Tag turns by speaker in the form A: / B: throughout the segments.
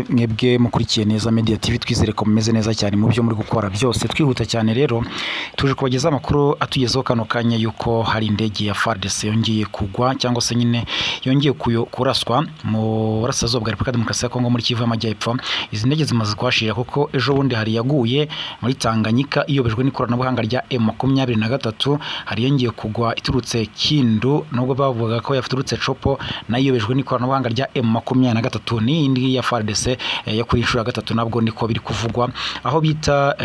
A: mwebwe mukurikiye neza Media TV, twizere ko mumeze neza cyane mu byo muri gukora byose. Twihuta cyane rero tuje kubageza amakuru atugezeho kano kanya yuko hari indege ya FARDC yongeye kugwa cyangwa se nyine yongeye kuraswa mu burasirazuba bwa Repubulika Demokarasi ya Kongo muri Kivu y'Amajyepfo. Izi ndege zimaze kuhashira kuko ejo bundi hari yaguye muri Tanganyika iyobejwe n'ikoranabuhanga rya M23, hari yongeye kugwa iturutse Kindu nubwo bavuga ko yafuturutse Chopo nayo iyobejwe n'ikoranabuhanga rya M23. Ni indi ya FARDC ya kuri inshuro ya gatatu nabwo niko biri kuvugwa, aho bita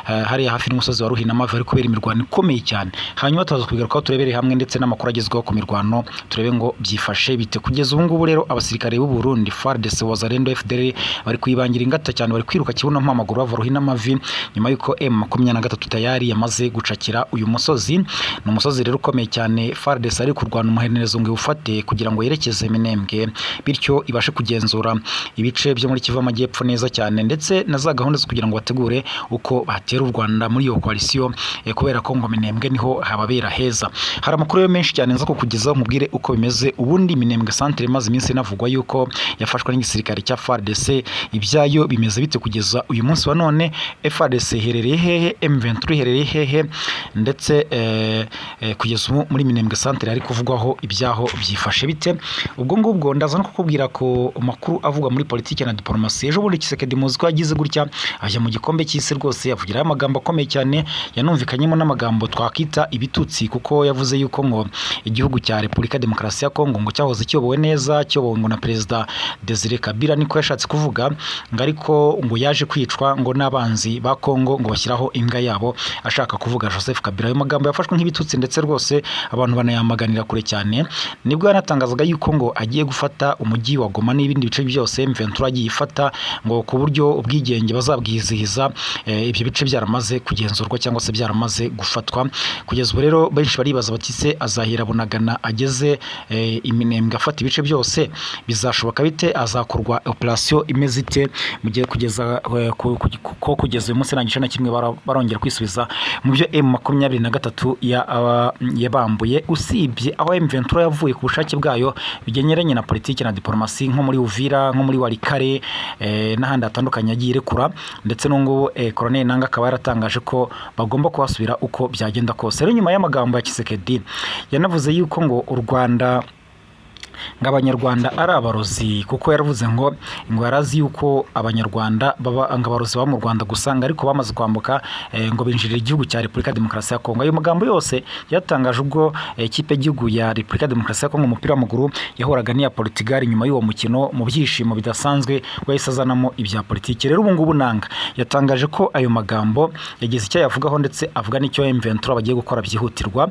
A: hari hafi n'umusozi wa Ruhinamavi ari kubera imirwano ikomeye cyane. Hanyuma tuzaza kubigarukaho turebere hamwe ndetse n'amakuru agezweho ku mirwano, turebe ngo byifashe bite kugeza ubu ngubu. Rero abasirikare b'u Burundi FARDC, Wazalendo, FDL bari kuyibangira ingata cyane, bari kwiruka kibuno mpamaguru bava Ruhinamavi nyuma yuko M23 tayari yamaze gucakira uyu musozi. Ni umusozi rero ukomeye cyane FARDC ari kurwana umuhenerezo ngo ufate kugira ngo yerekeze Minembwe, bityo ibashe kugenzura ibice byo muri Kivu y'Amajyepfo neza cyane, ndetse na za gahunda zo kugira ngo bategure uko batera u Rwanda muri iyo coalition, kubera ko ngo Minembwe niho hababera heza. Hari amakuru yo menshi cyane nza kukugezaho mubwire uko bimeze. Ubundi Minembwe centre maze iminsi navugwa yuko yafashwe n'igisirikare cya FARDC, ibyayo bimeze bite kugeza uyu munsi wa none? FARDC herereye hehe? M23 herereye hehe? Ndetse kugeza ubu muri Minembwe centre ari kuvugwaho ibyaho byifashe bite? Ubwo ngubwo ndaza no kukubwira ko makuru avugwa muri politiki na diplomasi. Ejo bundi Tshisekedi muzi ko yagize gutya ajya mu gikombe cy'isi rwose, avugira amagambo akomeye cyane, yanumvikanyemo n'amagambo twakita ibitutsi, kuko yavuze yuko ngo igihugu cya Repubulika Demokarasi ya Kongo ngo cyahoze kiyobowe neza, kiyobowe ngo na Perezida Desire Kabila, niko yashatse kuvuga, ngo ariko ngo yaje kwicwa ngo n'abanzi ba Kongo ngo bashyiraho imbwa yabo, ashaka kuvuga Joseph Kabila. Ayo magambo yafashwe nk'ibitutsi ndetse rwose abantu banayamaganira kure cyane. Nibwo yanatangazaga yuko ngo agiye gufata umujyi wa Goma n'ibindi bice byose M23 agiye ifata, ngo ku buryo ubwigenge bazabwizihiza ibyo bice byaramaze kugenzurwa cyangwa se byaramaze gufatwa. Kugeza ubu rero benshi baribaza bati se azahira Bunagana ageze Minembwe afata ibice byose, bizashoboka bite? Azakorwa operation imeze ite? Mu gihe kugeza uyu munsi nta gice na kimwe barongera kwisubiza mu byo M23 yabambuye, usibye aho M23 yavuye ku bushake bwayo bigenyeranye na politiki na diplomasi, nko muri Uvira, nko muri Walikare n'ahandi hatandukanye yagiye irekura, ndetse n'ubwo Colonel Nanga akaba yaratangaje ko bagomba kuhasubira uko byagenda kose. Rero nyuma y'amagambo ya Tshisekedi yanavuze yuko ngo u Rwanda ng'abanyarwanda ari abarozi, kuko yaravuze ngo yarazi yuko abanyarwanda baba ngabarozi ba mu Rwanda gusanga ariko bamaze kwambuka ngo binjirira igihugu cya Repubulika Demokarasi ya Kongo. Ayo magambo yose yatangaje ubwo ikipe y'igihugu ya Repubulika Demokarasi ya Kongo umupira w'amaguru yahoraga n'iya Portugal nyuma y'uwo mukino mu byishimo bidasanzwe wahise azanamo ibya politiki. Rero ubu ngubu Nanga yatangaje ko ayo magambo yagize icyo yavugaho, ndetse avuga n'icyo M23 bagiye gukora byihutirwa,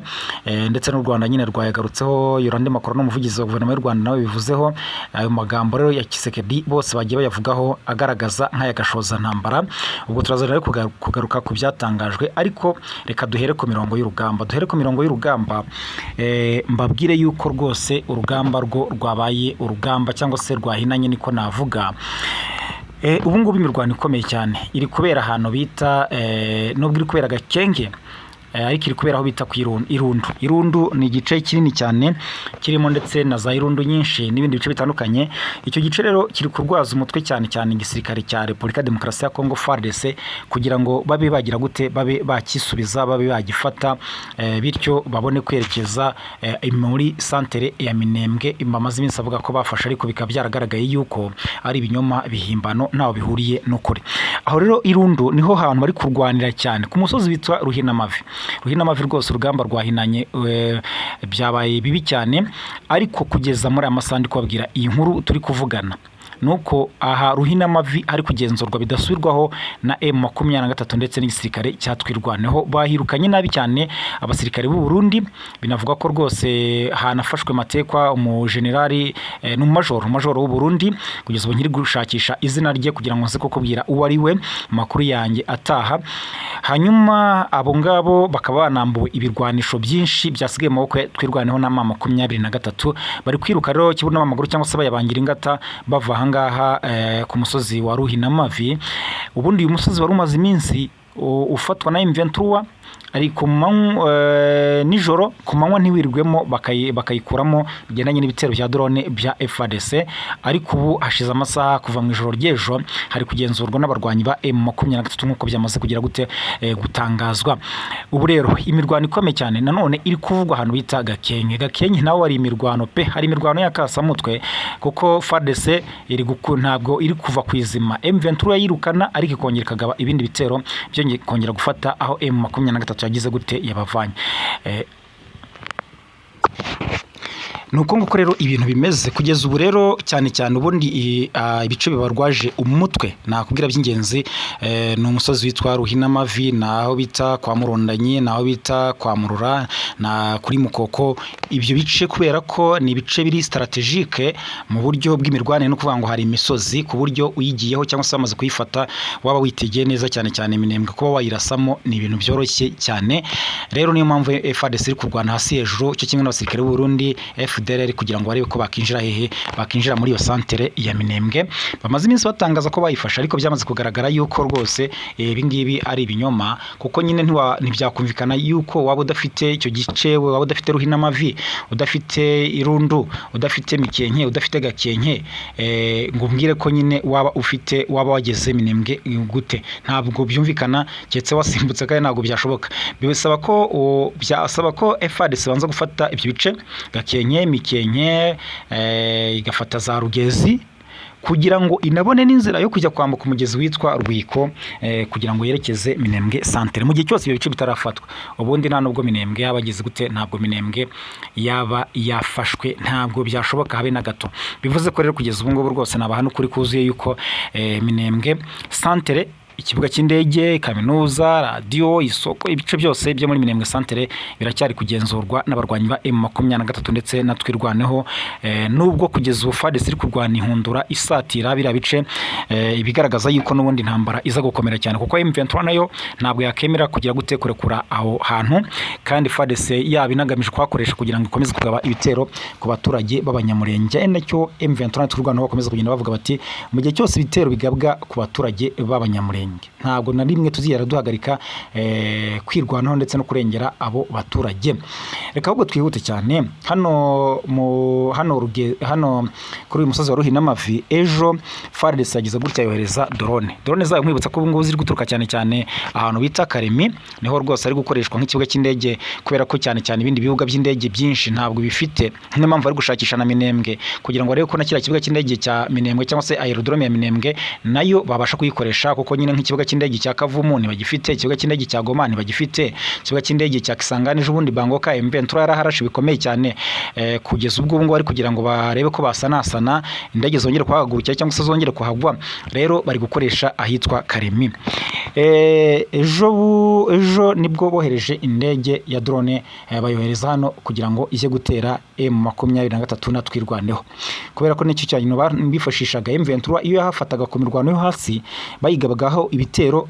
A: ndetse n'u Rwanda nyine rwayagarutseho. Yorande Macron n'umuvugizi wa guverinoma y'u Rwanda nawe bivuzeho. Ayo magambo rero ya Tshisekedi bose bagiye bayavugaho agaragaza nk'ayagashoza ntambara. Ubwo turaza rero kugaruka ku byatangajwe, ariko reka duhere ku mirongo y'urugamba. Mbabwire yuko rwose urugamba rwo rwabaye urugamba cyangwa se rwahinanye, niko navuga. Ubu ngubu imirwano ikomeye cyane iri kubera ahantu bita nubwo iri kubera Gakenge, ariko iri kubera aho bita ku Irundu. Ni igice kinini cyane kirimo ndetse na za Irundu nyinshi n'ibindi bice bitandukanye. Icyo gice rero kiri kurwaza umutwe cyane cyane igisirikare cya Repubulika Demokarasi ya Kongo FARDC, kugira ngo babe bagira gute, babe bakisubiza, babe bagifata, bityo babone kwerekeza muri centre ya Minembwe. Bamaze iminsi avuga ko bafashe, ariko bikaba byaragaragaye yuko ari ibinyoma bihimbano ntaho bihuriye n'ukuri. Aho rero Irundu niho hantu bari kurwanira cyane, ku musozi bitwa Ruhinamavi rwose urugamba rwahinanye, byabaye bibi cyane. Ariko kugeza muri amasandi kubabwira iyi nkuru turi kuvugana, nuko aha Ruhinamavi ari kugenzurwa bidasubirwaho na M23 ndetse n'igisirikare cyatwirwaneho. Bahirukanye nabi cyane abasirikare b'u Burundi, binavuga ko rwose hanafashwe matekwa umujenerali n'umajoro w'u Burundi. Kugeza ubu nkiri gushakisha izina rye kugira ngo nze kukubwira uwo ari we makuru yanjye ataha. Hanyuma abo ngabo bakaba banambuwe ibirwanisho byinshi byasigaye mu maboko twirwaneho na M23. Bari kwiruka rero kibuno amaguru cyangwa se bayabangira ingata bava ahangaha ku musozi wa Ruhinamavi. Ubundi uyu musozi wari umaze iminsi ufatwa na M23 ari ku nijoro ku manywa ntiwirwemo bakayikuramo bigendanye n'ibitero bya drone bya FARDC, ariko ubu hashize amasaha kuva mu ijoro ry'ejo hari kugenzurwa n'abarwanyi ba M23 nk'uko byamaze kugira gute gutangazwa. Ubu rero imirwano ikomeye cyane nanone iri kuvugwa ahantu bita Gakenke nawe ari imirwano pe, hari imirwano y'akasamutwe kuko FARDC ntabwo iri kuva ku izima. M23 yayirukana ariko ikongera ikagaba ibindi bitero byongeye kongera gufata aho M23 yagize gute yabavanye. Nuko nguko rero ibintu bimeze kugeza ubu rero cyane ubundi ibice bibarwaje umutwe nakubwira by'ingenzi ni umusozi witwa Ruhinamavi, naho bita kwa Murondanyi, naho bita kwa Murura na kuri Mukoko. Ibyo bice kubera ko ni ibice biri strategique mu buryo bw'imirwanire no kuvuga ngo hari imisozi ku buryo uyigiyeho cyangwa se wamaze kuyifata waba witegeye neza cyane Minembwe kuba wayirasamo ni ibintu byoroshye cyane. Rero niyo mpamvu FARDC iri kurwana hasi hejuru cyo kimwe n'abasirikare b'u Burundi FDLR kugira ngo barebe ko bakinjira muri iyo santere ya Minembwe. Bamaze iminsi batangaza ko bayifasha ariko byamaze kugaragara yuko rwose ibi ngibi ari ibinyoma, kuko nyine ntibyakumvikana yuko waba udafite icyo gice, waba udafite Ruhinamavi, udafite Irundu, udafite Mikenke, udafite Gakenke, ngo umbwire ko nyine waba wageze Minembwe gute. Ntabwo byumvikana cyetse wasimbutse kandi ntabwo byashoboka. Bisaba ko FARDC banza gufata ibyo bice Gakenke, Mikenke, igafata za Rugezi kugira ngo inabone n'inzira yo kujya kwambuka umugezi witwa Rwiko kugira ngo yerekeze Minembwe santere. Mu gihe cyose ibyo bice bitarafatwa ubundi nta nubwo Minembwe yabageze gute, ntabwo Minembwe yaba yafashwe, ntabwo byashoboka habe na gato. Bivuze ko rero kugeza ubu ngubu rwose nabahano kuri kuzuye yuko Minembwe santere, ikibuga cy'indege, kaminuza, radio, isoko, ibice byose byo muri Minembwe santere biracyari kugenzurwa n'abarwanyi ba M23 ndetse natwirwaneho. Nubwo kugeza ubu FARDC iri kurwana ihundura isatira bira bice, ibigaragaza yuko n'ubundi ntambara iza gukomera cyane kuko M23 nayo ntabwo yakemera kugira gute kurekura aho hantu, kandi FARDC yabinagamije kwakoresha kugira ngo ikomeze kugaba ibitero ku baturage b'abanyamurenge. Nacyo M23 twirwanaho bakomeza kugenda bavuga bati mu gihe cyose ibitero bigabwa ku baturage b'abanyamurenge ntabwo na rimwe tuzigera duhagarika kwirwanaho ndetse no kurengera abo baturage. Reka ahubwo twihute cyane hano kuri uyu musozi wa Ruhinamavi. Ejo FARDC yagize gutya yohereza drone zayo, nkwibutsa ko ubu ngubu ziri guturuka cyane ahantu bita Karemi, niho rwose ari gukoreshwa nk'ikibuga cy'indege kubera ko cyane ibindi bibuga by'indege byinshi ntabwo bifite. Niyo mpamvu ari gushakisha na Minembwe kugira ngo arebe ko na kiriya kibuga cy'indege cya Minembwe cyangwa se aerodrome ya Minembwe nayo babasha kuyikoresha, kuko nyine nk'ikibuga cy'indege cya Kavumu ntibagifite, ikibuga cy'indege cya Goma ntibagifite, ikibuga cy'indege cya Kisangani ubundi Bangoka M23 yaraharashe bikomeye cyane. Kugeza ubwo ngo bari kugira ngo barebe ko basanasana indege zongera kuhagurukira cyangwa se zongera kuhagwa, rero bari gukoresha ahitwa Karemi. Ejo nibwo bohereje indege ya drone bayohereza hano kugira ngo ije gutera M23 natwirwaneho, kubera ko n'icyo cyanyuma bifashishaga M23 iyo yahafataga ku mirwano yo hasi bayigabagaho ibitero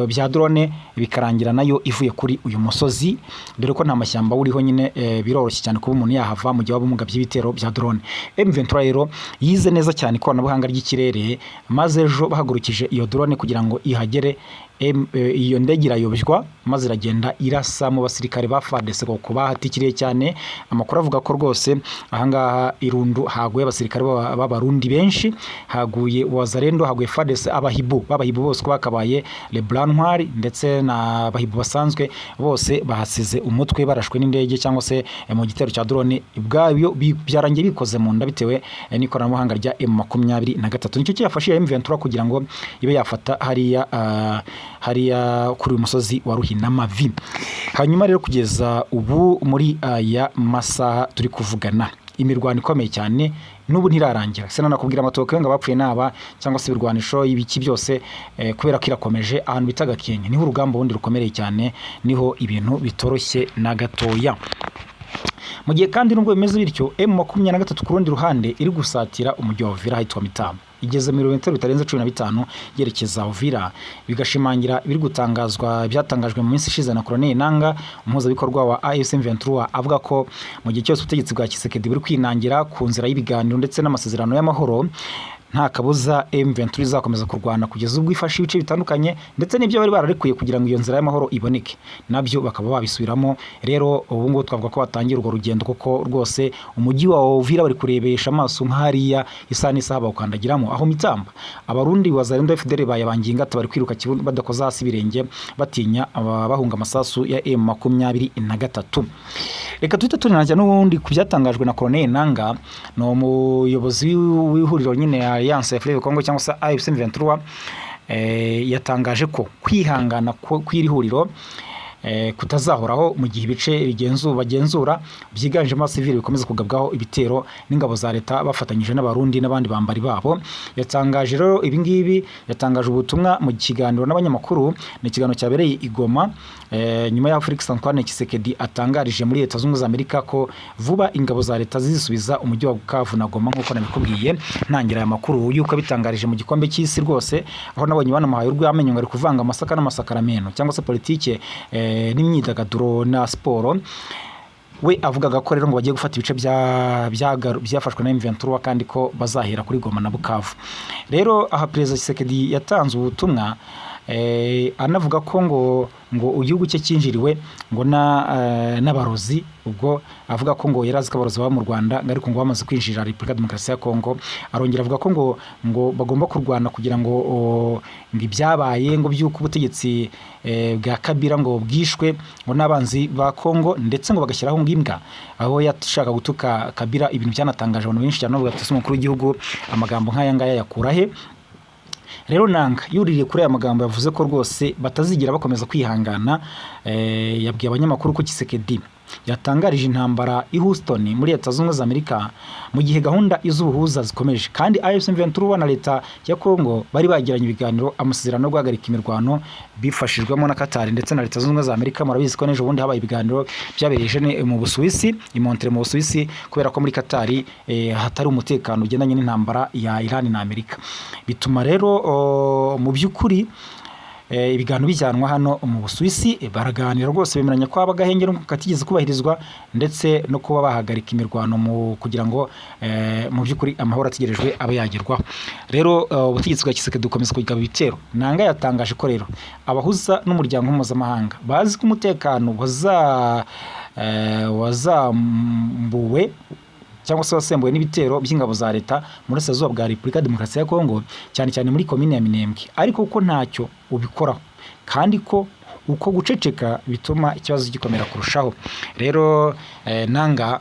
A: bya drone bikarangira nayo ivuye kuri uyu musozi, dore ko nta mashyamba uriho nyine biroroshye cyane kuba umuntu yahava mu gihe wabumugabye ibitero bya drone. M23 rero yize neza cyane ikoranabuhanga ry'ikirere, maze ejo bahagurukije iyo drone kugira ngo ihagere iyo ndege irayobywa maze iragenda irasa mu basirikare ba FARDC kuko bahatikiriye cyane. Amakuru avuga ko rwose ahangaha Irundu haguye abasirikare b'abarundi benshi, haguye Wazalendo, haguye FARDC, abahibu bose ko bakabaye Le Blanc ndetse na abahibu basanzwe bose bahasize umutwe barashwe n'indege cyangwa se mu gitero cya drone bwabyo byarangiye bikoze mu nda bitewe n'ikoranabuhanga rya M23. Nicyo cyafashije M23 kugira ngo ibe yafata hariya kuri uyu musozi wa Ruhinamavi. Hanyuma rero kugeza ubu muri aya masaha turi kuvugana imirwano ikomeye cyane n'ubu ntirarangira. Se nanakubwira amatoke ngo bapfuye naba cyangwa se ibirwanisho ibiki byose kubera ko irakomeje ahantu bita Gakenke, niho urugamba wundi rukomereye cyane, niho ibintu bitoroshye na gatoya. Mu gihe kandi nubwo bimeze bityo M23 ku rundi ruhande iri gusatira umujyi wa Uvira ahitwa Mitama, igeze mu birometero bitarenze 15 yerekeza Uvira, bigashimangira biri gutangazwa byatangajwe mu minsi ishize na Colonel Nanga, umuhuzabikorwa wa AFC/M23, avuga ko mu gihe cyose ubutegetsi bwa Kisekedi buri kwinangira ku nzira y'ibiganiro ndetse n'amasezerano y'amahoro, nta kabuza M23 izakomeza kurwana kugeza ubwo ifashe ibice bitandukanye ndetse n'ibyo bari bararekuye kugira ngo iyo nzira y'amahoro iboneke nabyo bakaba babisubiramo. Rero ubu ngo twavuga ko batangira urwo rugendo kuko rwose umujyi wa Uvira bari kurebesha amaso nk'hariya isa n'isaha bakandagiramo aho mitamba. Abarundi wazarendo FDL bayabangiye ingata bari kwiruka badakoza hasi birenge batinya bahunga amasasu ya M23. Reka tuhita tunajya n'ubundi kubyatangajwe na Colonel Nanga no umuyobozi w'ihuriro nyine ya Alliance ya Fleuve Congo cyangwa se AFC M23 yatangaje ko kwihangana kw'iri huriro kutazahoraho mu gihe ibice bagenzura byiganjemo civil bikomeza kugabwaho ibitero n'ingabo za leta bafatanyije n'abarundi n'abandi bambari babo. Yatangaje rero ibi ngibi, yatangaje ubutumwa mu kiganiro n'abanyamakuru, ni ikiganiro cyabereye i Goma nyuma ya Felix Antoine Tshisekedi atangarije muri Leta Zunze Amerika ko vuba ingabo za leta zisubiza umujyi wa Bukavu na Goma nk'uko nabikubwiye ntangira aya makuru yuko bitangarije mu gikombe cy'isi rwose, aho nabonye banamuhaye urwamenyo ngari kuvanga amasaka n'amasakaramentu cyangwa se politike n'imyidagaduro na siporo. We avugaga ko rero ngo bagiye gufata ibice byafashwe na M23 kandi ko bazahera kuri Goma na Bukavu. Rero aha Perezida Tshisekedi yatanze ubutumwa anavuga ko ngo igihugu cye cyinjiriwe ngo n'abarozi, ubwo avuga ko ngo yarazi ko abarozi baba mu Rwanda ariko ngo bamaze kwinjira Repubulika Demokarasi ya Kongo. Arongera avuga ko ngo bagomba kurwana kugira ngo ibyabaye ngo byuko ubutegetsi bwa Kabila ngo bwishwe ngo n'abanzi ba Kongo ndetse ngo bagashyiraho ngimbwa, aho yashaka gutuka Kabila. Ibintu byanatangaje abantu benshi cyane bavuga ati umukuru w'igihugu amagambo nk'aya ngaya yakura he? Rero Nanga yuririye kuri aya magambo yavuze ko rwose batazigira bakomeza kwihangana. Yabwiye abanyamakuru ko Tshisekedi yatangarije intambara i Houston muri Leta Zunze Amerika mu gihe gahunda iz'ubuhuza zikomeje, kandi AFC M23 na leta ya Kongo bari bagiranye ibiganiro amasezerano yo guhagarika imirwano bifashijwemo na Qatar ndetse na Leta Zunze Amerika. Murabizi ko n'ejo bundi habaye ibiganiro byabereje mu Busuwisi, i Montreal mu Busuwisi, kubera ko muri Qatar hatari umutekano ugendanye n'intambara ya Iran na Amerika. Bituma rero mu by'ukuri ibiganiro bijyanwa hano mu Busuwisi baraganira rwose bemeranya ko abagahengero katigeze kubahirizwa ndetse no kuba bahagarika imirwano kugira ngo mu by'ukuri amahoro ategerejwe abe yagerwaho. Rero ubutegetsi bwa Tshisekedi dukomeza kugaba ibitero. Nanga yatangaje ko rero abahuza n'umuryango mpuzamahanga bazi ko umutekano wazambuwe cyangwa se wasembuwe n'ibitero by'ingabo za leta muri Sazuba bwa Repubulika Demokarasi ya Kongo, cyane cyane muri komine ya Minembwe, ariko uko ntacyo ubikoraho kandi ko uko guceceka bituma ikibazo gikomera kurushaho. Rero Nanga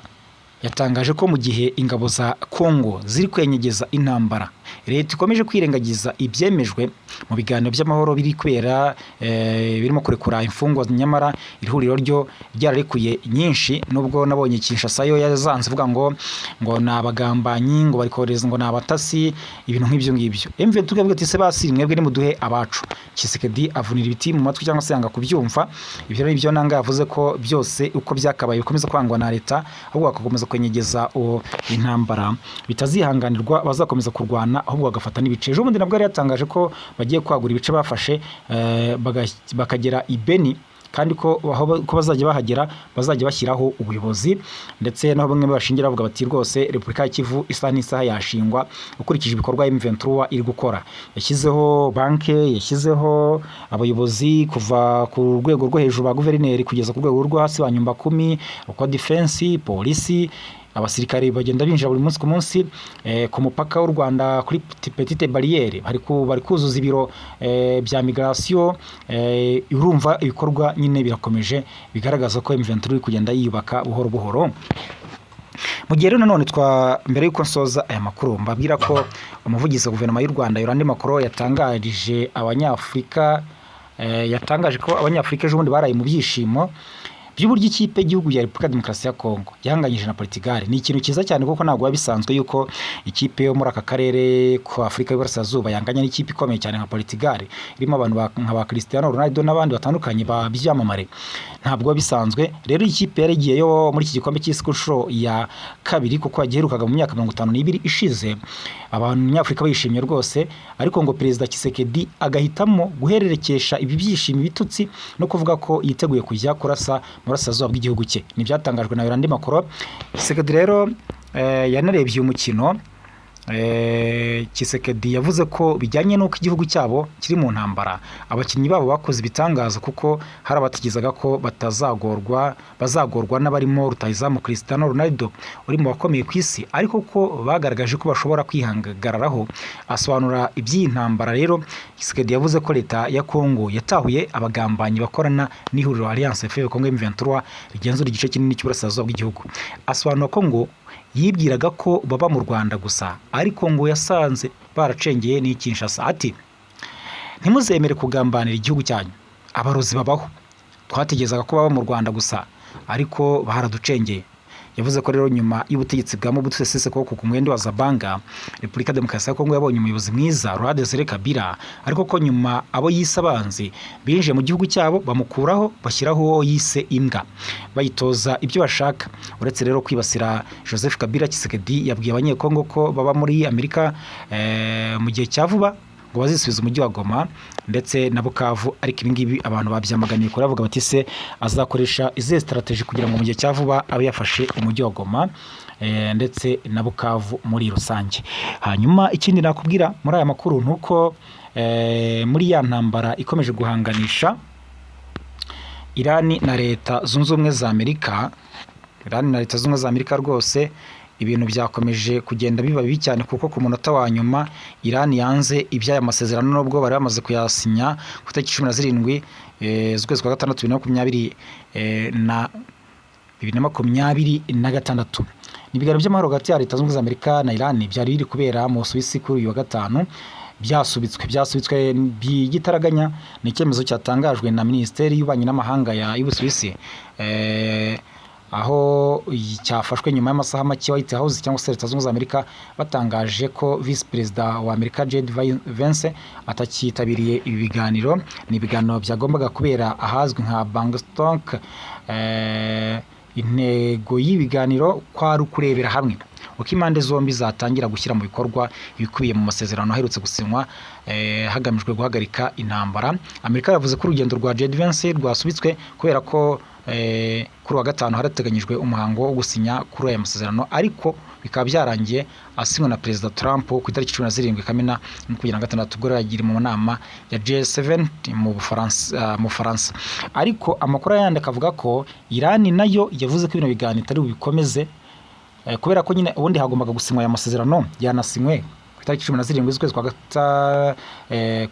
A: yatangaje ko mu gihe ingabo za Kongo ziri kwenyegeza intambara, leta ikomeje kwirengagiza ibyemejwe mu biganiro by'amahoro biri kwera birimo kurekura imfungwa, nyamara ihuriro ryo ryararekuye nyinshi, nubwo nabonye Kinshasa yo yazanze vuga ngo nabagambanyi, ngo bari kohereza ngo nabatasi, ibintu nk'ibyo ngibyo. M23 tukavuga ati se basi mwebwe nimuduhe abacu. Tshisekedi avunira ibiti mu matwi cyangwa se yanga kubyumva. Ibyo rero ibyo Nanga yavuze ko byose uko byakabaye bikomeza kwangwa na leta, ahubwo bakakomeza kwenyegeza intambara bitazihanganirwa, bazakomeza kurwana ahubwo bagafata n'ibice. Ejo bundi nabwo yari yatangaje ko bagiye kwagura ibice bafashe bakagera i Beni, kandi ko bazajya bahagera bazajya bashyiraho ubuyobozi, ndetse naho bamwe bashingira bavuga bati rwose Repubulika ya Kivu isa n'isaha yashingwa ukurikije ibikorwa M23 iri gukora. Yashyizeho banke, yashyizeho abayobozi kuva ku rwego rwo hejuru ba guverineri kugeza ku rwego rwo hasi ba nyumba 10, kwa defense, polisi, abasirikare bagenda binjira buri munsi ku munsi ku mupaka w'u Rwanda kuri Petite Barriere, bari kuzuza ibiro bya migration. Urumva ibikorwa nyine birakomeje bigaragaza ko M23 kugenda yiyubaka buhoro buhoro. Mu gihe rero nanone mbere y'uko nsoza aya makuru mbabwira ko umuvugizi wa guverinoma y'u Rwanda Yolande Makoro yatangaje ko abanyafurika ejo bundi baraye mu byishimo by'uburyo ikipe y'igihugu ya Repubulika Demokarasi ya Kongo yahanganyije na Portugal. Ni ikintu cyiza cyane kuko ntabwo bisanzwe yuko ikipe yo muri aka karere ko Afurika y'Iburasirazuba yanganya n'ikipe ikomeye cyane nka Portugal irimo abantu nka ba Cristiano Ronaldo n'abandi batandukanye byamamare. Ntabwo bisanzwe. Rero ikipe yaragiye yo muri iki gikombe cy'isi ku nshuro ya kabiri kuko yagiherukaga mu myaka 52 ishize, abanyafurika bishimye rwose, ariko ngo Perezida Tshisekedi agahitamo guhererekesha ibi byishimo bitutsi no kuvuga ko yiteguye kujya kurasa Burasirazuba bw'igihugu cye. Ni byatangajwe na Yolande Makoro. Tshisekedi rero yanarebye umukino Tshisekedi yavuze ko bijyanye n'uko igihugu cyabo kiri mu ntambara, abakinnyi babo bakoze ibitangaza kuko hari abategerezaga ko bazagorwa n'abarimo rutahizamu Cristiano Ronaldo uri mu bakomeye ku isi, ariko ko bagaragaje ko bashobora kwihagararaho. Asobanura iby'iyi ntambara rero, Tshisekedi yavuze ko leta ya Kongo yatahuye abagambanyi bakorana n'ihuriro Alliance Fleuve Congo M23 rigenzura igice kinini cy'uburasirazuba bw'igihugu. Asobanura ko ngo yibwiraga ko baba mu Rwanda gusa, ariko ngo yasanze baracengeye n'i Kinshasa. Ati ntimuzemere kugambanira igihugu cyanyu, abarozi babaho, twategerezaga ko baba mu Rwanda gusa ariko baraducengeye. Yavuze ko rero nyuma y'ubutegetsi bwa Mobutu Sese Seko ku mwende wa Zabanga, Repubulika Demokarasi ya Kongo yabonye umuyobozi mwiza Laurent Desire Kabila, ariko ko nyuma abo yise abanzi binjiye mu gihugu cyabo bamukuraho, bashyiraho uwo yise imbwa, bayitoza ibyo bashaka. Uretse rero kwibasira Joseph Kabila, Tshisekedi yabwiye abanyekongo ko baba muri Amerika mu gihe cya vuba ngo bazisubiza umujyi wa Goma ndetse na Bukavu, ariko ibi ngibi abantu babyamaganiye kure bavuga bati se azakoresha izihe strategy kugira ngo mu gihe cya vuba abe yafashe umujyi wa Goma ndetse na Bukavu muri rusange. Hanyuma ikindi nakubwira muri aya makuru nuko muri ya ntambara ikomeje guhanganisha Irani na Leta Zunze Ubumwe za Amerika, rwose ibintu byakomeje kugenda biba bibi cyane, kuko ku munota wa nyuma Iran yanze iby'aya masezerano nubwo bari bamaze kuyasinya ku itariki 17 z'ukwezi kwa gatandatu 2026. Ibiganiro by'amahoro hagati ya Leta Zunze Ubumwe za Amerika na Iran byari biri kubera mu Busuwisi kuri uyu wa gatanu, byasubitswe by'igitaraganya. Ni icyemezo cyatangajwe na Minisiteri y'Ububanyi n'Amahanga y'Ubusuwisi, aho cyafashwe nyuma y'amasaha make White House cyangwa se Leta Zunze Ubumwe za Amerika batangaje ko Vice Perezida wa Amerika JD Vance atakitabiriye ibi biganiro. Ni ibiganiro byagombaga kubera ahazwi nka Bangkok. Intego y'ibiganiro kwari ukurebera hamwe uko impande zombi zatangira gushyira mu bikorwa ibikubiye mu masezerano aherutse gusinywa hagamijwe guhagarika intambara. Amerika yavuze ko urugendo rwa JD Vance rwasubitswe kubera ko kuri wa gatanu harateganyijwe umuhango wo gusinya kuri aya masezerano, ariko bikaba byarangiye asinywe na Perezida Trump ku itariki 17 Kamena 2026 ubwo yagiye mu nama ya G7 mu Faransa. Ariko amakuru yandi akavuga ko Iran nayo yavuze ko ibintu biganiro itari bubikomeze, kubera ko nyine ubundi hagombaga gusinywa aya masezerano, yanasinywe ku itariki 17 z'ukwezi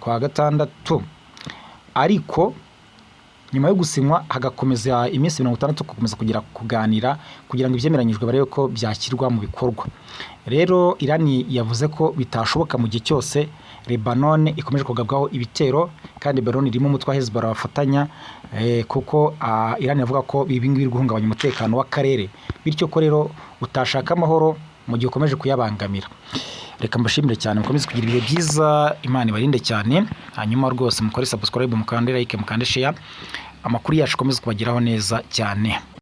A: kwa gatandatu, ariko nyuma yo gusinywa hagakomeza iminsi 60 gukomeza kuganira kugira ngo ibyemeranyijwe barebe ko byashyirwa mu bikorwa. Rero Iran yavuze ko bitashoboka mu gihe cyose Lebanon ikomeje kugabwaho ibitero, kandi Lebanon irimo umutwe wa Hezbollah bafatanya, kuko Iran yavuga ko ibi ngibi guhungabanya umutekano w'akarere, bityo ko rero utashaka amahoro mu gihe ukomeje kuyabangamira. Reka mbashimire cyane, mukomeze kugira ibihe byiza, Imana ibarinde cyane. Hanyuma rwose mukore subscribe, mukande like, mukande share, amakuru yacu akomeze kubageraho neza cyane.